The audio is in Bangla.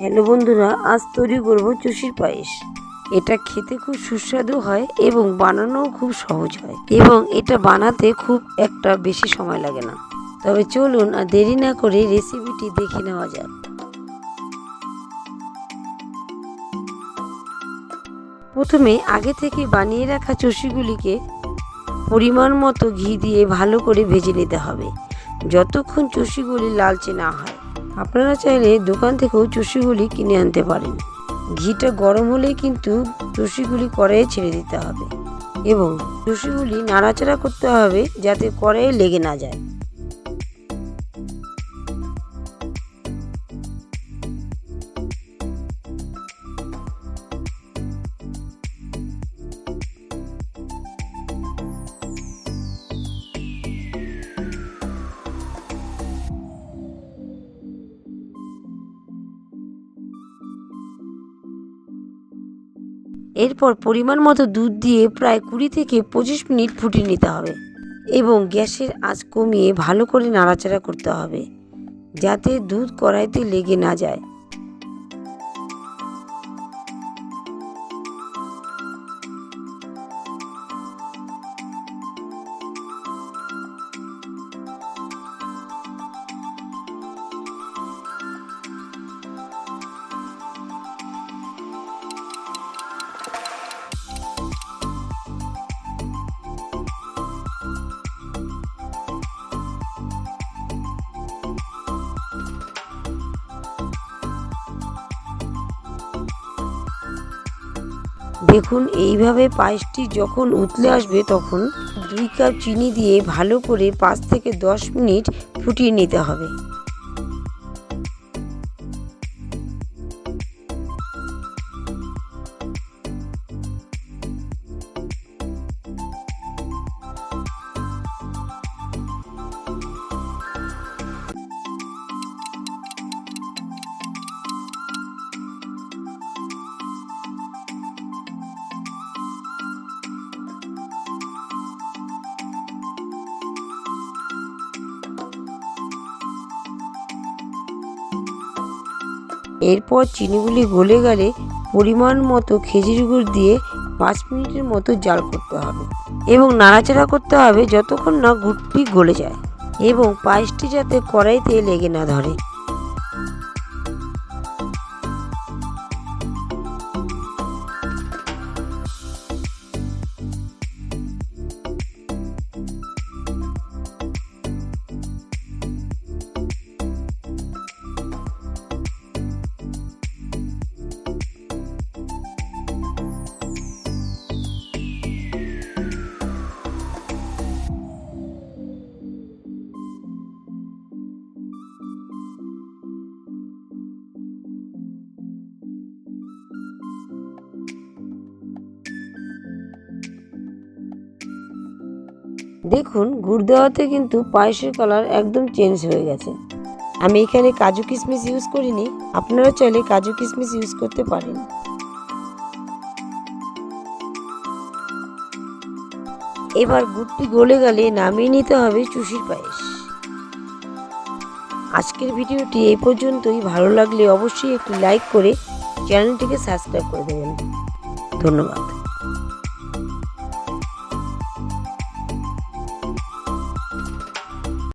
হ্যালো বন্ধুরা, আজ তৈরি করব চুষির পায়েস। এটা খেতে খুব সুস্বাদু হয় এবং বানানোও খুব সহজ হয়, এবং এটা বানাতে খুব একটা বেশি সময় লাগে না। তবে চলুন আর দেরি না করে রেসিপিটি দেখে নেওয়া যাক। প্রথমে আগে থেকে বানিয়ে রাখা চুষিগুলিকে পরিমাণ মতো ঘি দিয়ে ভালো করে ভেজে নিতে হবে, যতক্ষণ চুষিগুলি লালচে না হয়। আপনারা চাইলে দোকান থেকেও চুষিগুলি কিনে আনতে পারেন। ঘিটা গরম হলেই কিন্তু চুষিগুলি কড়াইয়ে ছেড়ে দিতে হবে এবং চুষিগুলি নাড়াচাড়া করতে হবে যাতে কড়াইয়ে লেগে না যায়। এরপর পরিমাণ মতো দুধ দিয়ে প্রায় 20 থেকে 25 মিনিট ফুটিয়ে নিতে হবে এবং গ্যাসের আঁচ কমিয়ে ভালো করে নাড়াচাড়া করতে হবে যাতে দুধ কড়াইতে লেগে না যায়। দেখুন, এইভাবে পায়েসটি যখন উতলে আসবে তখন 2 কাপ চিনি দিয়ে ভালো করে 5 থেকে 10 মিনিট ফুটিয়ে নিতে হবে। এরপর চিনিগুলি গলে গেলে পরিমাণ মতো খেজুর গুড় দিয়ে 5 মিনিটের মতো জাল করতে হবে এবং নাড়াচাড়া করতে হবে যতক্ষণ না গুড়টি গলে যায় এবং পায়েসটি যাতে কড়াইতে লেগে না ধরে। দেখুন, গুড় দেওয়াতে কিন্তু পায়েসের কালার একদম চেঞ্জ হয়ে গেছে। আমি এখানে কাজু কিশমিশ ইউজ করিনি, আপনারা চাইলে কাজু কিশমিশ ইউজ করতে পারেন। এবার গুড়টি গলে গেলে নামিয়ে নিতে হবে চুষির পায়েস। আজকের ভিডিওটি এই পর্যন্তই। ভালো লাগলে অবশ্যই একটি লাইক করে চ্যানেলটিকে সাবস্ক্রাইব করে দেবেন। ধন্যবাদ।